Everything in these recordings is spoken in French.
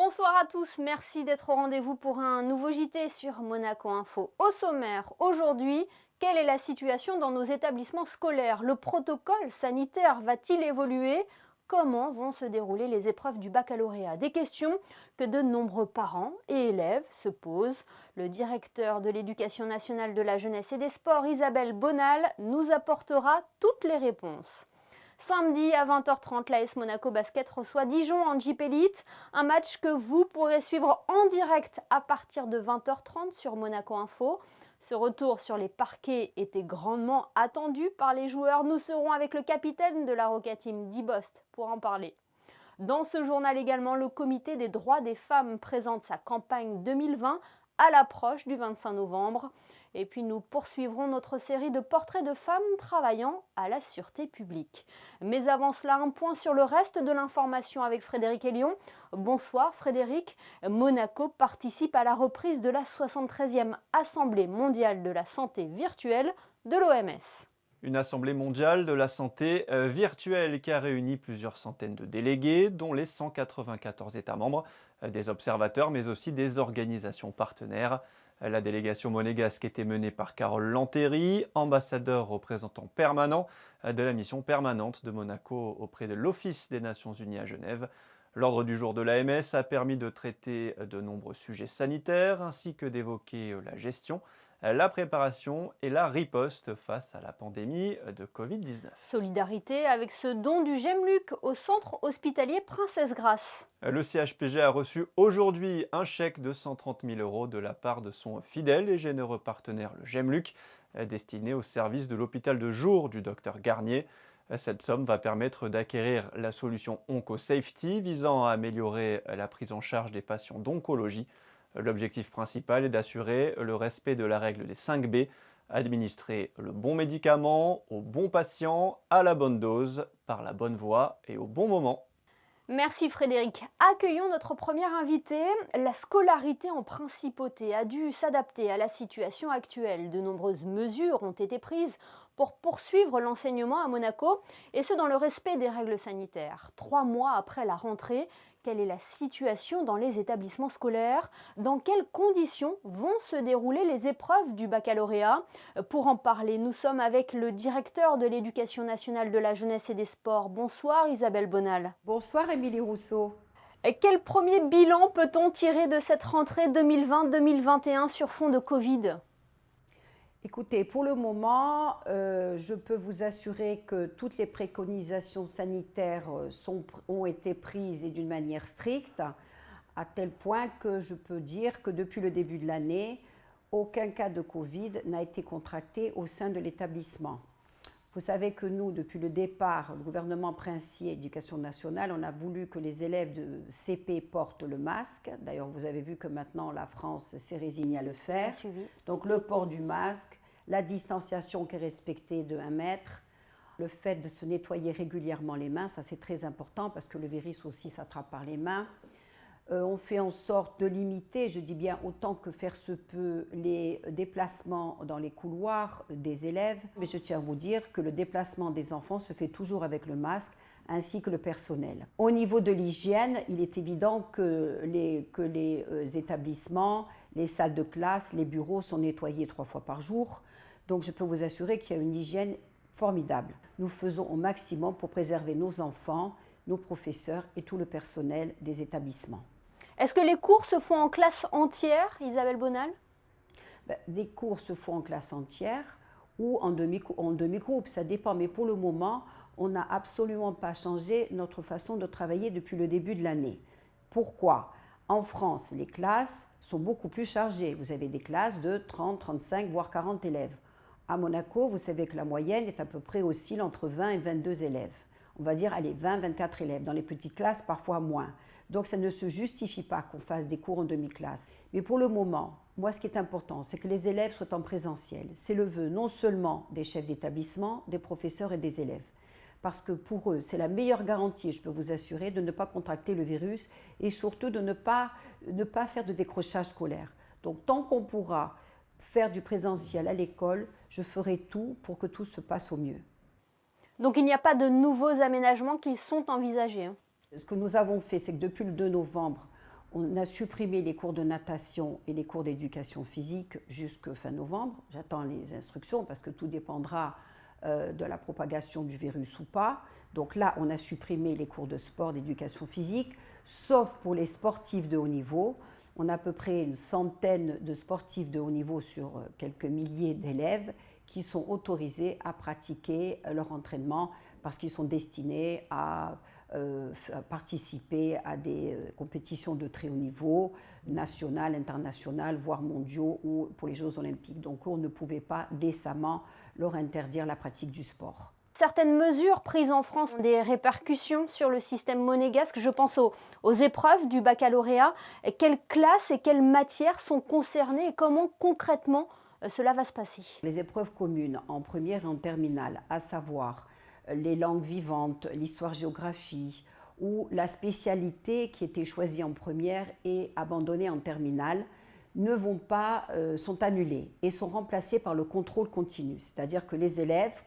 Bonsoir à tous, merci d'être au rendez-vous pour un nouveau JT sur Monaco Info. Au sommaire, aujourd'hui, quelle est la situation dans nos établissements scolaires? Le protocole sanitaire va-t-il évoluer? Comment vont se dérouler les épreuves du baccalauréat? Des questions que de nombreux parents et élèves se posent. Le directeur de l'Éducation nationale de la jeunesse et des sports, Isabelle Bonal, nous apportera toutes les réponses. Samedi à 20h30, l'AS Monaco Basket reçoit Dijon en Jeep Elite, un match que vous pourrez suivre en direct à partir de 20h30 sur Monaco Info. Ce retour sur les parquets était grandement attendu par les joueurs. Nous serons avec le capitaine de la Roca Team, Dibost, pour en parler. Dans ce journal également, le comité des droits des femmes présente sa campagne 2020 à l'approche du 25 novembre. Et puis nous poursuivrons notre série de portraits de femmes travaillant à la sûreté publique. Mais avant cela, un point sur le reste de l'information avec Frédéric Elion. Bonsoir Frédéric. Monaco participe à la reprise de la 73e Assemblée mondiale de la santé virtuelle de l'OMS. Une assemblée mondiale de la santé virtuelle qui a réuni plusieurs centaines de délégués, dont les 194 États membres, des observateurs, mais aussi des organisations partenaires. La délégation monégasque était menée par Carole Lantéry, ambassadeur représentant permanent de la mission permanente de Monaco auprès de l'Office des Nations Unies à Genève. L'ordre du jour de l'AMS a permis de traiter de nombreux sujets sanitaires ainsi que d'évoquer la gestion, la préparation et la riposte face à la pandémie de Covid-19. Solidarité avec ce don du Gemluc au centre hospitalier Princesse Grace. Le CHPG a reçu aujourd'hui un chèque de 130 000 € de la part de son fidèle et généreux partenaire le Gemluc, destiné au service de l'hôpital de jour du docteur Garnier. Cette somme va permettre d'acquérir la solution OncoSafety visant à améliorer la prise en charge des patients d'oncologie. L'objectif principal est d'assurer le respect de la règle des 5 B, administrer le bon médicament au bon patient, à la bonne dose, par la bonne voie et au bon moment. Merci Frédéric. Accueillons notre première invitée. La scolarité en principauté a dû s'adapter à la situation actuelle. De nombreuses mesures ont été prises pour poursuivre l'enseignement à Monaco, et ce dans le respect des règles sanitaires. 3 mois après la rentrée, quelle est la situation dans les établissements scolaires? Dans quelles conditions vont se dérouler les épreuves du baccalauréat? Pour en parler, nous sommes avec le directeur de l'Éducation nationale de la jeunesse et des sports. Bonsoir Isabelle Bonal. Bonsoir Émilie Rousseau. Quel premier bilan peut-on tirer de cette rentrée 2020-2021 sur fond de Covid? Écoutez, pour le moment, je peux vous assurer que toutes les préconisations sanitaires ont été prises et d'une manière stricte, à tel point que je peux dire que depuis le début de l'année, aucun cas de Covid n'a été contracté au sein de l'établissement. Vous savez que nous, depuis le départ, le gouvernement princier Éducation nationale, on a voulu que les élèves de CP portent le masque. D'ailleurs, vous avez vu que maintenant la France s'est résignée à le faire. Donc le port du masque, la distanciation qui est respectée de 1 mètre, le fait de se nettoyer régulièrement les mains, ça c'est très important parce que le virus aussi s'attrape par les mains. On fait en sorte de limiter, je dis bien autant que faire se peut, les déplacements dans les couloirs des élèves. Mais je tiens à vous dire que le déplacement des enfants se fait toujours avec le masque, ainsi que le personnel. Au niveau de l'hygiène, il est évident que les établissements, les salles de classe, les bureaux sont nettoyés 3 fois par jour. Donc je peux vous assurer qu'il y a une hygiène formidable. Nous faisons au maximum pour préserver nos enfants, nos professeurs et tout le personnel des établissements. Est-ce que les cours se font en classe entière, Isabelle Bonal? Des cours se font en classe entière ou en demi-groupe, ça dépend. Mais pour le moment, on n'a absolument pas changé notre façon de travailler depuis le début de l'année. Pourquoi? En France, les classes sont beaucoup plus chargées. Vous avez des classes de 30, 35, voire 40 élèves. À Monaco, vous savez que la moyenne est à peu près oscille entre 20 et 22 élèves. On va dire, allez, 20, 24 élèves. Dans les petites classes, parfois moins. Donc, ça ne se justifie pas qu'on fasse des cours en demi-classe. Mais pour le moment, moi, ce qui est important, c'est que les élèves soient en présentiel. C'est le vœu non seulement des chefs d'établissement, des professeurs et des élèves. Parce que pour eux, c'est la meilleure garantie, je peux vous assurer, de ne pas contracter le virus et surtout de ne pas faire de décrochage scolaire. Donc, tant qu'on pourra faire du présentiel à l'école, je ferai tout pour que tout se passe au mieux. Donc il n'y a pas de nouveaux aménagements qui sont envisagés. Ce que nous avons fait, c'est que depuis le 2 novembre, On a supprimé les cours de natation et les cours d'éducation physique jusqu'à fin novembre. J'attends les instructions parce que tout dépendra de la propagation du virus ou pas. Donc là, on a supprimé les cours de sport, d'éducation physique, sauf pour les sportifs de haut niveau. On a à peu près une centaine de sportifs de haut niveau sur quelques milliers d'élèves qui sont autorisés à pratiquer leur entraînement parce qu'ils sont destinés à participer à des compétitions de très haut niveau, nationales, internationales, voire mondiaux ou pour les Jeux olympiques. Donc on ne pouvait pas décemment leur interdire la pratique du sport. Certaines mesures prises en France ont des répercussions sur le système monégasque. Je pense aux épreuves du baccalauréat. Quelles classes et quelles matières sont concernées et comment concrètement cela va se passer? Les épreuves communes en première et en terminale, à savoir les langues vivantes, l'histoire-géographie ou la spécialité qui était choisie en première et abandonnée en terminale, sont annulées et sont remplacées par le contrôle continu. C'est-à-dire que les élèves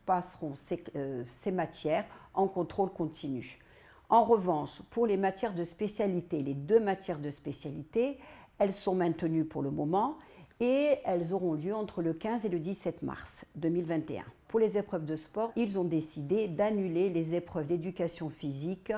passeront ces matières en contrôle continu. En revanche, pour les matières de spécialité, les 2 matières de spécialité, elles sont maintenues pour le moment et elles auront lieu entre le 15 et le 17 mars 2021. Pour les épreuves de sport, ils ont décidé d'annuler les épreuves d'éducation physique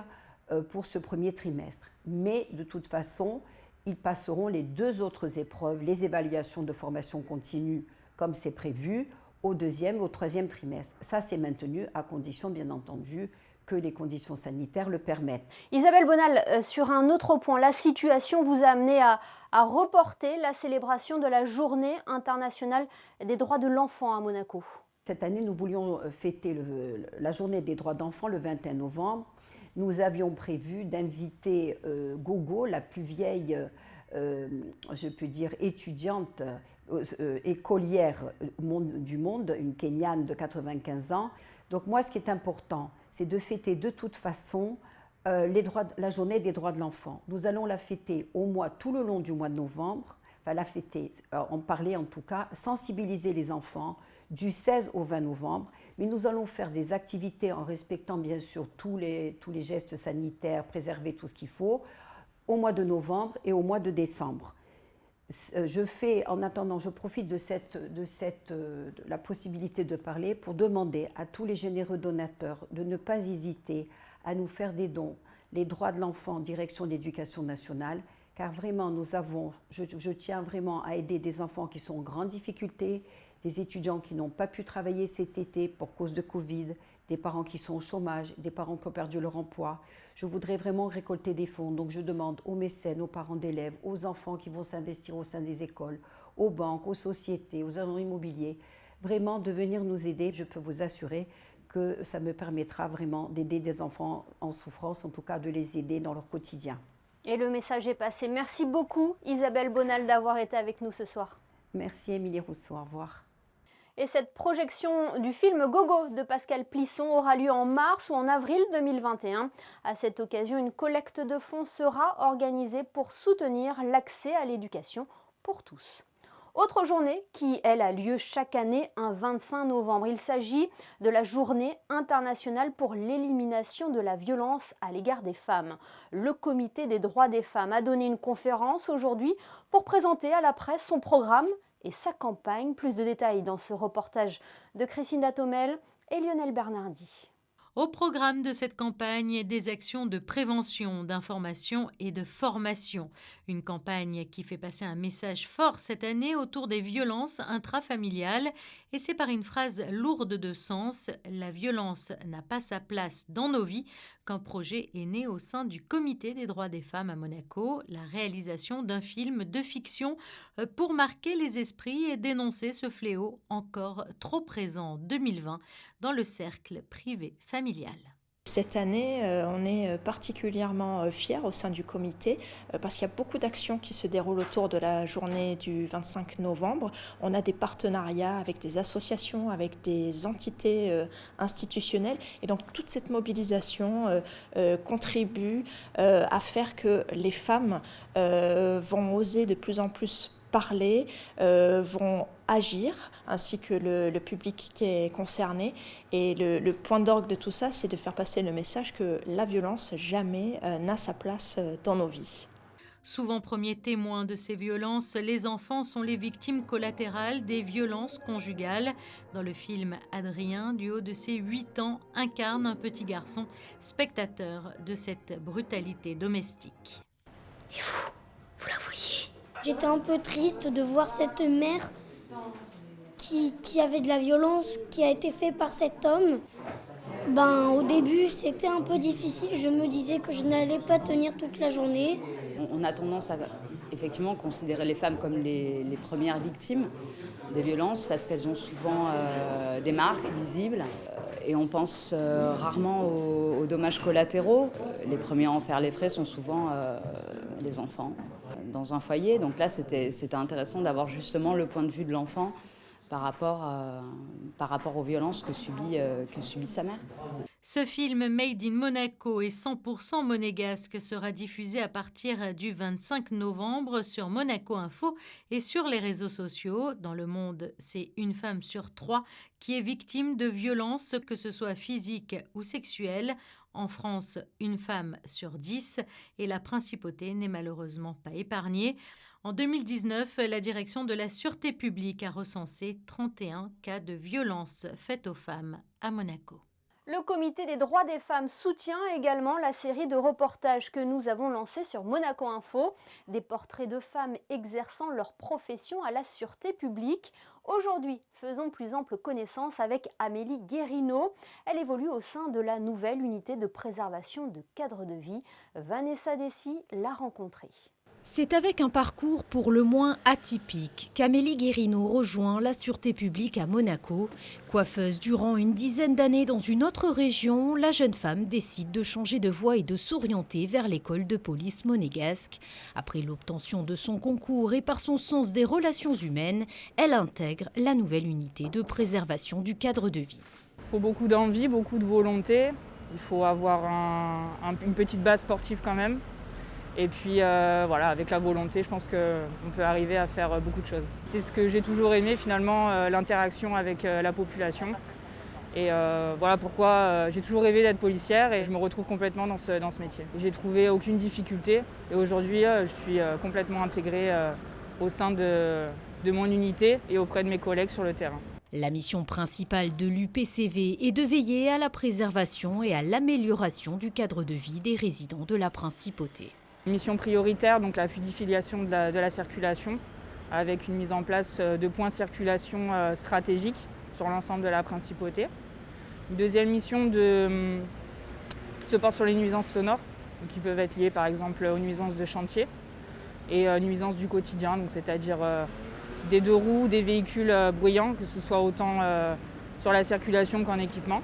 pour ce premier trimestre. Mais de toute façon, ils passeront les 2 autres épreuves, les évaluations de formation continue, comme c'est prévu, au 2e et au 3e trimestre. Ça, c'est maintenu à condition, bien entendu, que les conditions sanitaires le permettent. Isabelle Bonal, sur un autre point, la situation vous a amené à reporter la célébration de la Journée internationale des droits de l'enfant à Monaco. Cette année, nous voulions fêter la Journée des droits d'enfant le 21 novembre. Nous avions prévu d'inviter Gogo, la plus vieille, je peux dire, étudiante, écolière du monde, une Kenyane de 95 ans. Donc moi, ce qui est important, c'est de fêter de toute façon la journée des droits de l'enfant. Nous allons la fêter tout le long du mois de novembre, enfin la fêter, en parler en tout cas, sensibiliser les enfants du 16 au 20 novembre, mais nous allons faire des activités en respectant bien sûr tous les gestes sanitaires, préserver tout ce qu'il faut, au mois de novembre et au mois de décembre. En attendant, je profite de la possibilité de parler pour demander à tous les généreux donateurs de ne pas hésiter à nous faire des dons. Les droits de l'enfant en direction de l'éducation nationale, car vraiment, je tiens vraiment à aider des enfants qui sont en grande difficulté, des étudiants qui n'ont pas pu travailler cet été pour cause de Covid, des parents qui sont au chômage, des parents qui ont perdu leur emploi. Je voudrais vraiment récolter des fonds, donc je demande aux mécènes, aux parents d'élèves, aux enfants qui vont s'investir au sein des écoles, aux banques, aux sociétés, aux agents immobiliers, vraiment de venir nous aider. Je peux vous assurer que ça me permettra vraiment d'aider des enfants en souffrance, en tout cas de les aider dans leur quotidien. Et le message est passé. Merci beaucoup Isabelle Bonal d'avoir été avec nous ce soir. Merci Émilie Rousseau, au revoir. Et cette projection du film Gogo de Pascal Plisson aura lieu en mars ou en avril 2021. À cette occasion, une collecte de fonds sera organisée pour soutenir l'accès à l'éducation pour tous. Autre journée qui, elle, a lieu chaque année un 25 novembre. Il s'agit de la Journée internationale pour l'élimination de la violence à l'égard des femmes. Le Comité des droits des femmes a donné une conférence aujourd'hui pour présenter à la presse son programme et sa campagne. Plus de détails dans ce reportage de Christine Datomel et Lionel Bernardi. Au programme de cette campagne, des actions de prévention, d'information et de formation. Une campagne qui fait passer un message fort cette année autour des violences intrafamiliales. Et c'est par une phrase lourde de sens, « La violence n'a pas sa place dans nos vies », qu'un projet est né au sein du Comité des droits des femmes à Monaco, la réalisation d'un film de fiction pour marquer les esprits et dénoncer ce fléau encore trop présent en 2020 dans le cercle privé familial. Cette année, on est particulièrement fiers au sein du comité parce qu'il y a beaucoup d'actions qui se déroulent autour de la journée du 25 novembre. On a des partenariats avec des associations, avec des entités institutionnelles et donc toute cette mobilisation contribue à faire que les femmes vont oser de plus en plus parler, vont agir, ainsi que le public qui est concerné. Et le point d'orgue de tout ça, c'est de faire passer le message que la violence jamais n'a sa place dans nos vies. Souvent premiers témoins de ces violences, les enfants sont les victimes collatérales des violences conjugales. Dans le film, Adrien, du haut de ses 8 ans, incarne un petit garçon spectateur de cette brutalité domestique. Et vous la voyez? J'étais un peu triste de voir cette mère qui avait de la violence qui a été faite par cet homme. Au début, c'était un peu difficile. Je me disais que je n'allais pas tenir toute la journée. On a tendance à effectivement considérer les femmes comme les premières victimes des violences parce qu'elles ont souvent des marques visibles et on pense rarement aux dommages collatéraux. Les premiers à en faire les frais sont souvent les enfants dans un foyer. Donc là, c'était intéressant d'avoir justement le point de vue de l'enfant par rapport aux violences que subit sa mère. Ce film Made in Monaco et 100% monégasque sera diffusé à partir du 25 novembre sur Monaco Info et sur les réseaux sociaux. Dans le monde, c'est une femme sur 3 qui est victime de violences, que ce soit physiques ou sexuelles. En France, une femme sur 10 et la principauté n'est malheureusement pas épargnée. En 2019, la direction de la Sûreté publique a recensé 31 cas de violences faites aux femmes à Monaco. Le Comité des droits des femmes soutient également la série de reportages que nous avons lancée sur Monaco Info, des portraits de femmes exerçant leur profession à la sûreté publique. Aujourd'hui, faisons plus ample connaissance avec Amélie Guérino. Elle évolue au sein de la nouvelle unité de préservation de cadre de vie. Vanessa Dessy l'a rencontrée. C'est avec un parcours pour le moins atypique qu'Amélie Guérino rejoint la Sûreté publique à Monaco. Coiffeuse durant une dizaine d'années dans une autre région, la jeune femme décide de changer de voie et de s'orienter vers l'école de police monégasque. Après l'obtention de son concours et par son sens des relations humaines, elle intègre la nouvelle unité de préservation du cadre de vie. Il faut beaucoup d'envie, beaucoup de volonté. Il faut avoir une petite base sportive quand même. Et puis voilà, avec la volonté, je pense qu'on peut arriver à faire beaucoup de choses. C'est ce que j'ai toujours aimé finalement, l'interaction avec la population. Et voilà pourquoi j'ai toujours rêvé d'être policière et je me retrouve complètement dans ce métier. J'ai trouvé aucune difficulté et aujourd'hui je suis complètement intégrée au sein de mon unité et auprès de mes collègues sur le terrain. La mission principale de l'UPCV est de veiller à la préservation et à l'amélioration du cadre de vie des résidents de la principauté. Mission prioritaire, donc la fluidification de la circulation, avec une mise en place de points de circulation stratégiques sur l'ensemble de la principauté. Une deuxième mission qui se porte sur les nuisances sonores, qui peuvent être liées par exemple aux nuisances de chantier et nuisances du quotidien, donc c'est-à-dire des deux roues, des véhicules bruyants, que ce soit autant sur la circulation qu'en équipement.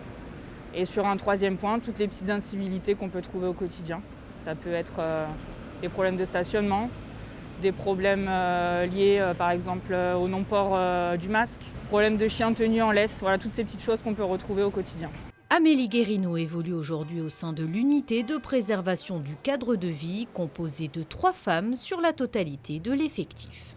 Et sur un troisième point, toutes les petites incivilités qu'on peut trouver au quotidien. Ça peut être des problèmes de stationnement, des problèmes liés par exemple au non-port du masque, problèmes de chiens tenus en laisse, voilà toutes ces petites choses qu'on peut retrouver au quotidien. Amélie Guérino évolue aujourd'hui au sein de l'unité de préservation du cadre de vie, composée de 3 femmes sur la totalité de l'effectif.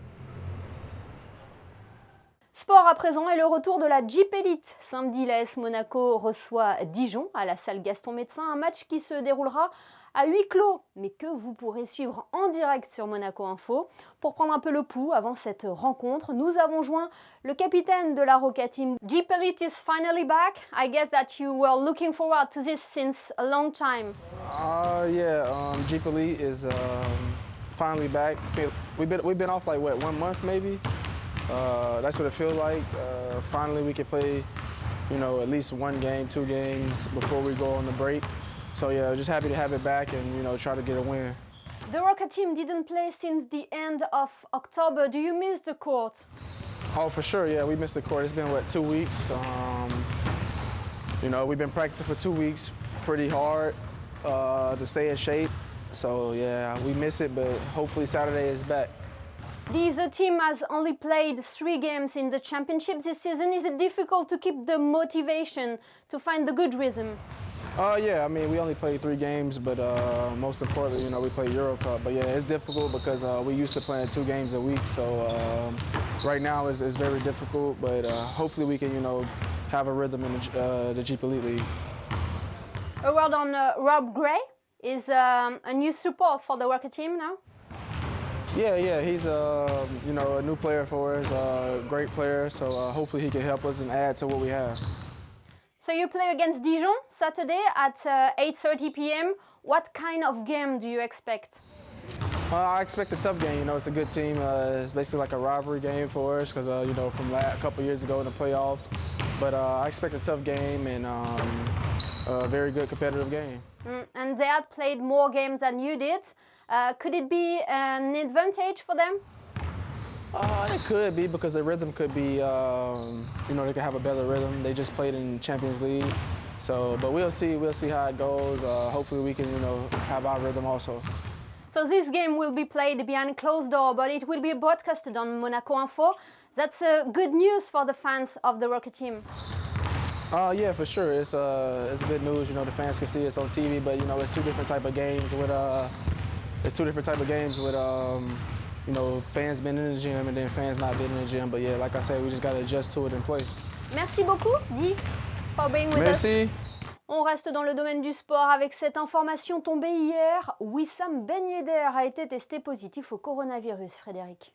Sport à présent et le retour de la Jeep Elite. Samedi, l'AS Monaco reçoit Dijon à la salle Gaston Médecin, un match qui se déroulera à huis clos, mais que vous pourrez suivre en direct sur Monaco Info. Pour prendre un peu le pouls avant cette rencontre, nous avons joint le capitaine de la Roca Team. Jeep Elite is finally back. I guess that you were looking forward to this since a long time. Jeep Elite is finally back. We've been off like 1 month maybe. That's what it feels like. Finally we can play, at least 1 game, 2 games before we go on the break. So yeah, just happy to have it back and try to get a win. The Roca Team didn't play since the end of October. Do you miss the court? Oh, for sure, yeah, we missed the court. It's been 2 weeks. We've been practicing for 2 weeks pretty hard to stay in shape. So yeah, we miss it, but hopefully Saturday is back. The team has only played 3 games in the championship this season. Is it difficult to keep the motivation, to find the good rhythm? Yeah, we only played 3 games, but most importantly, we played Euro Cup. But yeah, it's difficult because we used to playing 2 games a week. So right now it's very difficult, but hopefully we can, have a rhythm in the Jeep Elite League. A word on Rob Gray. Is a new support for the Roca Team now? Yeah, he's you know, a new player for us, a great player. So hopefully he can help us and add to what we have. So you play against Dijon Saturday at 8:30 p.m. What kind of game do you expect? I expect a tough game. You know, it's a good team. It's basically like a rivalry game for us because you know, from a couple years ago in the playoffs. But I expect a tough game and a very good competitive game. And they had played more games than you did. Could it be an advantage for them? It could be because the rhythm could be, you know, they could have a better rhythm. They just played in Champions League. So, but we'll see how it goes. Hopefully we can, you know, have our rhythm also. So this game will be played behind closed door, but it will be broadcasted on Monaco Info. That's good news for the fans of the Rocket team. Yeah, for sure. It's good news. You know, the fans can see us on TV, but you know, it's two different type of games with you know, fans being in the gym and then fans not being in the gym. But yeah, like I said, we just got to adjust to it and play. Merci beaucoup, Di, for being with Merci. us. On reste dans le domaine du sport avec cette information tombée hier. Wissam Ben Yedder a été testé positif au coronavirus, Frédéric.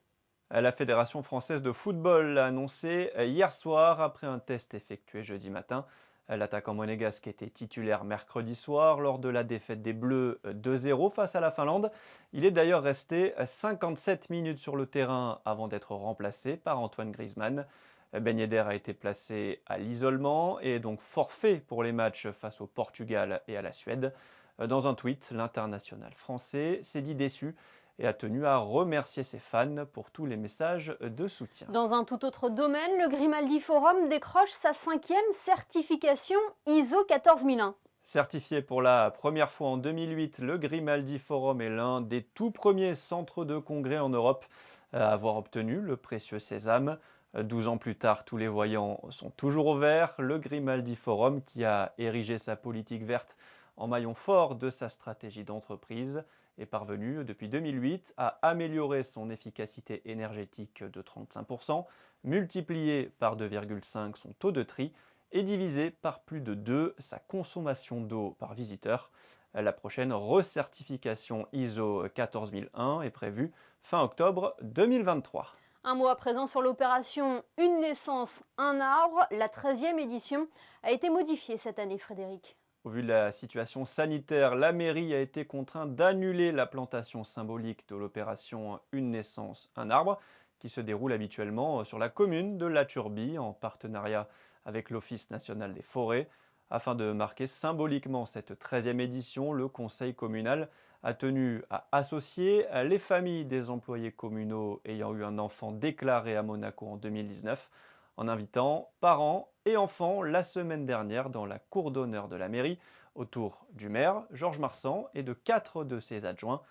La Fédération française de football l'a annoncé hier soir après un test effectué jeudi matin. L'attaquant monégasque était titulaire mercredi soir lors de la défaite des Bleus 2-0 face à la Finlande. Il est d'ailleurs resté 57 minutes sur le terrain avant d'être remplacé par Antoine Griezmann. Ben Yedder a été placé à l'isolement et est donc forfait pour les matchs face au Portugal et à la Suède. Dans un tweet, l'international français s'est dit déçu et a tenu à remercier ses fans pour tous les messages de soutien. Dans un tout autre domaine, le Grimaldi Forum décroche sa 5e certification ISO 14001. Certifié pour la première fois en 2008, le Grimaldi Forum est l'un des tout premiers centres de congrès en Europe à avoir obtenu le précieux sésame. 12 ans plus tard, tous les voyants sont toujours au vert. Le Grimaldi Forum, qui a érigé sa politique verte en maillon fort de sa stratégie d'entreprise, est parvenu depuis 2008 à améliorer son efficacité énergétique de 35%, multiplier par 2,5 son taux de tri et diviser par plus de 2 sa consommation d'eau par visiteur. La prochaine recertification ISO 14001 est prévue fin octobre 2023. Un mot à présent sur l'opération Une naissance, un arbre. La 13e édition a été modifiée cette année, Frédéric. Au vu de la situation sanitaire, la mairie a été contrainte d'annuler la plantation symbolique de l'opération Une naissance, un arbre, qui se déroule habituellement sur la commune de La Turbie en partenariat avec l'Office national des forêts. Afin de marquer symboliquement cette 13e édition, le conseil communal a tenu à associer les familles des employés communaux ayant eu un enfant déclaré à Monaco en 2019, en invitant parents et enfants la semaine dernière dans la cour d'honneur de la mairie, autour du maire, Georges Marsan, et de 4 de ses adjoints.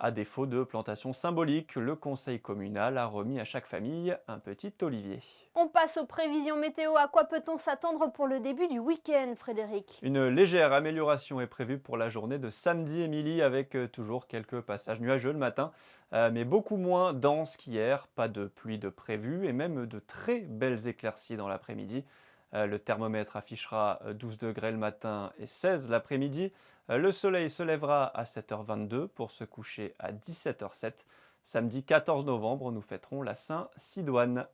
À défaut de plantation symbolique, le conseil communal a remis à chaque famille un petit olivier. On passe aux prévisions météo. À quoi peut-on s'attendre pour le début du week-end, Frédéric? Une légère amélioration est prévue pour la journée de samedi, Émilie, avec toujours quelques passages nuageux le matin, mais beaucoup moins denses qu'hier. Pas de pluie de prévu et même de très belles éclaircies dans l'après-midi. Le thermomètre affichera 12 degrés le matin et 16 l'après-midi. Le soleil se lèvera à 7h22 pour se coucher à 17h07. Samedi 14 novembre, nous fêterons la Saint-Sidoine.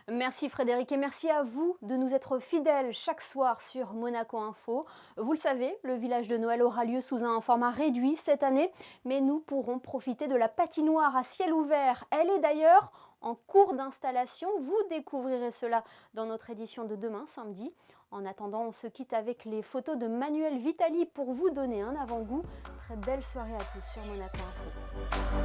Merci Frédéric et merci à vous de nous être fidèles chaque soir sur Monaco Info. Vous le savez, le village de Noël aura lieu sous un format réduit cette année, mais nous pourrons profiter de la patinoire à ciel ouvert. Elle est d'ailleurs en cours d'installation. Vous découvrirez cela dans notre édition de demain, samedi. En attendant, on se quitte avec les photos de Manuel Vitali pour vous donner un avant-goût. Très belle soirée à tous sur Monaco Info.